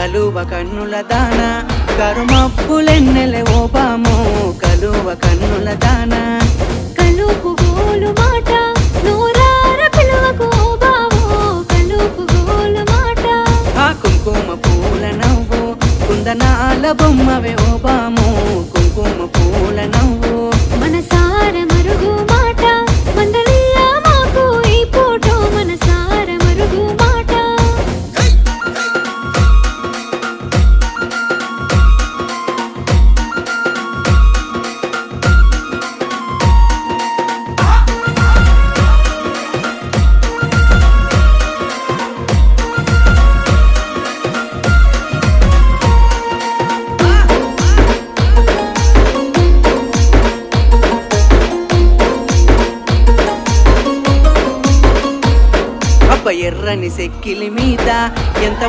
కలువ కన్నుల దాన కరుమప్పులెన్నెలే ఓ బామో కలువ కన్నుల దాన కలుపు గోలు మాట నూరార పిలువకు ఓ బావో కలుపు గోలు మాట ఆ కుంకుమ పూల నవ్వు కుందనాల బొమ్మవే ఓ బామో కుంకుమ పూల నవ్వు మనసార మరుగు మాట మందలియ మాకు ఈ పూటో మనసార మరుగు మాట అబ్బ ఎర్రని సెక్కిలి మీద ఎంత